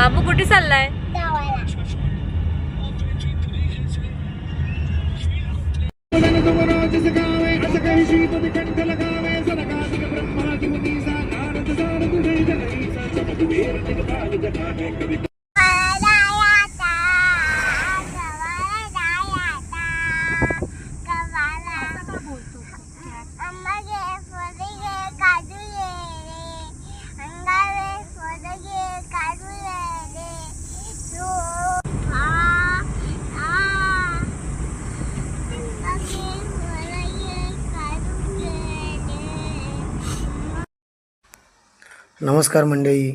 बाबू कुठे चाललाय? नमस्कार मंडळी.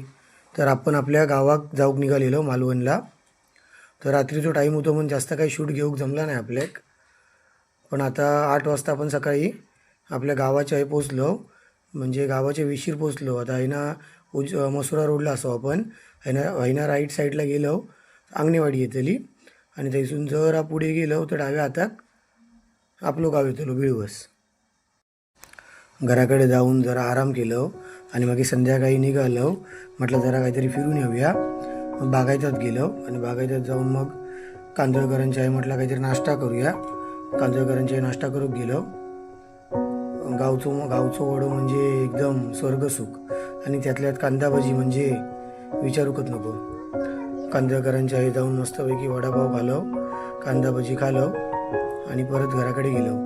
तर आपण आपल्या गावात जाऊक निघालेलो मालवणला. तर रात्रीचा टाईम होतो म्हणून जास्त काही शूट घेऊक जमला नाही आपल्याक. पण आता 8 वाजता आपण सकाळी आपल्या गावाच्या पोचलो, म्हणजे गावाच्या विशीर पोचलो. आता हैना मसुरा रोडला असो आपण हैना राईट साईडला गेलो आंगणेवाडी येतली, आणि थंयसून जरा पुढे गेलो तर डाव्या हाताक आपलो गाव येतलो बिळवस. घराकडे जाऊन जरा आराम केलो आणि मग संध्याकाळी निघालो. म्हटलं जरा काहीतरी फिरून येऊया. मग बागायतात गेलो आणि बागायतात जाऊन मग कांदळकरांची आई म्हटलं काहीतरी नाश्ता करूया. कांदळकरांची आई नाश्ता करूक गेलो. गावचं वडो म्हणजे एकदम स्वर्गसुख, आणि त्यातल्यात कांदा भजी म्हणजे विचारूकच नको. कांदळकरांची आई जाऊन मस्तपैकी वडापाव खालो, कांदा भजी खालो आणि परत घराकडे गेलो.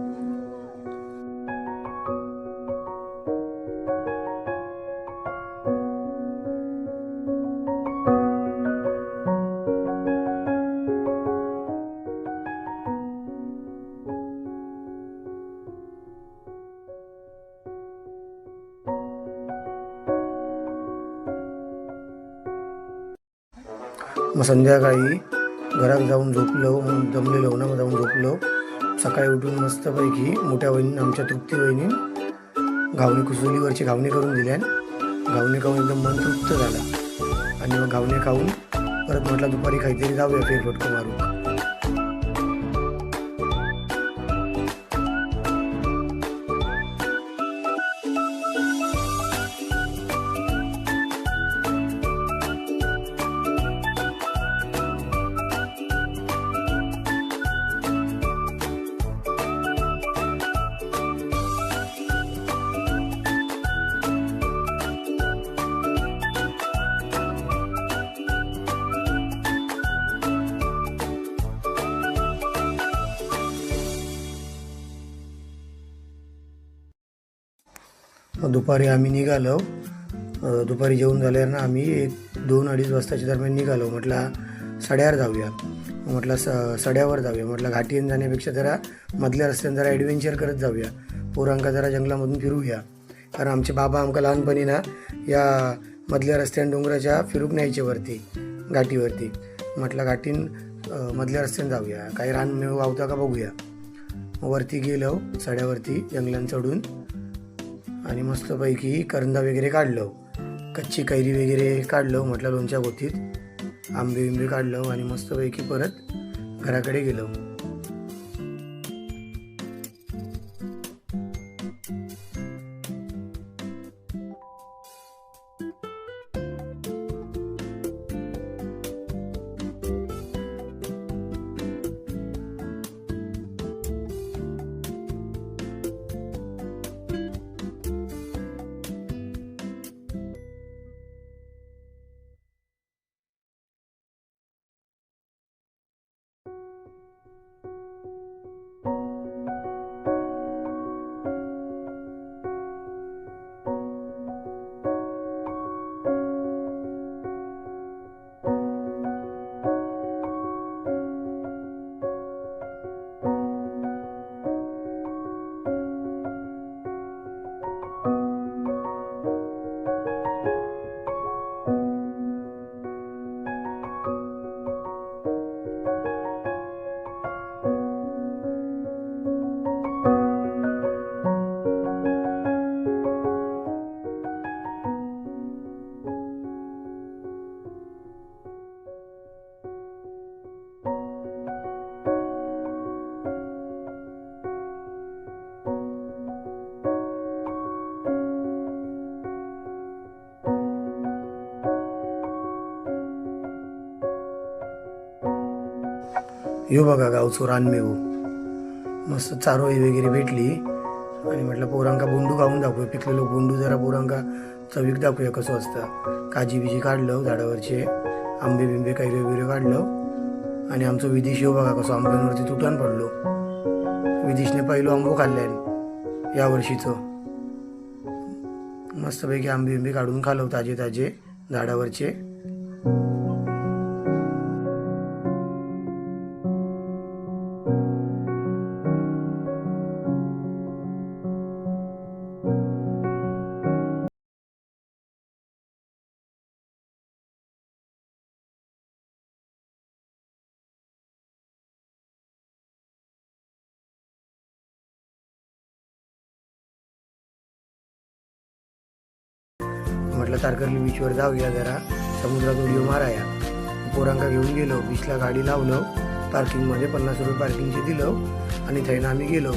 मग संध्याकाळी घरात जाऊन झोपलो, मग जमलेलो ना, मग जाऊन झोपलो. सकाळी उठून मस्तपैकी मोठ्या वहिनी आमच्या तृप्ती वहिनी घावणे कुसुलीवरची घावणे करून दिल्यान. घावणे खाऊन एकदम मन तृप्त झाला आणि मग घावणे खाऊन परत म्हटलं दुपारी काहीतरी जाऊया फेरफटको मारू. दुपारी आम्ही निघालो. दुपारी जेवण झाल्यावर ना आम्ही 2-2:30 वाजताच्या दरम्यान निघालो. म्हटलं सड्यावर जाऊया. म्हटलं सड्यावर जाऊया. म्हटलं घाटीन जाण्यापेक्षा जरा मधल्या रस्त्याने जरा ॲडव्हेंचर करत जाऊया, पोरांका जरा जंगलामधून फिरूया. कारण आमचे बाबा आमका लहानपणी ना या मधल्या रस्त्याने डोंगराच्या फिरूक न्यायचे वरती घाटीवरती. म्हटलं घाटीन मधल्या रस्त्याने जाऊया, काही रान मिळू वावता का बघूया. वरती गेलो सड्यावरती जंगलान चढून आणि मस्तपैकी करंदा वगैरे काढलो, कच्ची कैरी वगैरे काढलो. म्हटलं लोणच्या गोतीत आंबे बिंबे काढलो आणि मस्तपैकी परत घराकडे गेलो. ह्यो बघा गावचो रानमेव, मस्त चारोळी वगैरे भेटली आणि म्हटलं पोरांका बोंडू खाऊन दाखवूया, पिकलेलो बोंडू जरा पोरांका चवीक दाखवूया कसं असतं. काजी बिजी काढलं झाडावरचे, आंबे बिंबे कैरे बिरे काढलं आणि आमचं विदेश ह्यो बघा कसं आंब्यांवरती तुटान पडलो. विदेशने पहिलो आंबो खाल्ल्यान या वर्षीचं. मस्तपैकी आंबे बिंबे काढून खालो ताजे ताजे झाडावरचे. म्हटलं तारकर्ली बीचवर जाऊया, जरा समुद्रात उडी माराया. पोरांका घेऊन गेलो, बीचला गाडी लावलो, पार्किंगमध्ये 50 रुपये पार्किंगचे दिलं आणि थैनं आम्ही गेलो.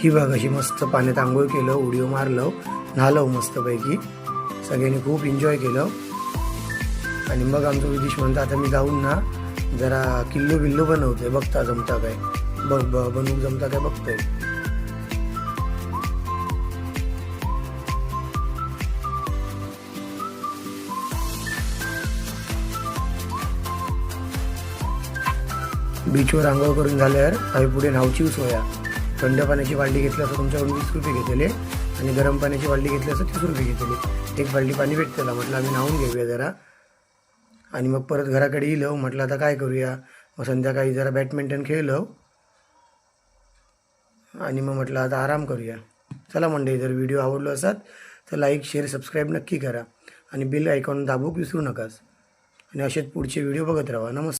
ही बघ अशी मस्त पाण्यात आंघोळ केलं, उडी मारलं, न्हालो मस्तपैकी. सगळ्यांनी खूप एन्जॉय केलं. आणि मग आमचं विदेश म्हणतं आता मी जाऊन ना जरा किल्लो बिल्लो बनवतोय, बघता जमता काय, बनवून जमता काय बघतोय. बीचवर आंघोळ करून झाल्यावर आम्ही पुढे न्हावची सोया. थंड पाण्याची बाल्टी घेतली असं तुमच्याकडून 20 रुपये घेतले आणि गरम पाण्याची बाल्टी घेतली असं 30 रुपये घेतले. एक बाल्टी पाणी भेटतेला. म्हटलं आम्ही न्हावून घेऊया जरा आणि मग परत घराकडे येलो. म्हटलं आता काय करूया, मग संध्याकाळी जरा बॅडमिंटन खेळलो आणि मग म्हटलं आता आराम करूया. चला मंडळी, जर व्हिडिओ आवडलो असाल तर लाईक शेअर सबस्क्राईब नक्की करा आणि बेल आयकॉन दाबूक विसरू नकास आणि असेच पुढचे व्हिडिओ बघत राहा. नमस्कार.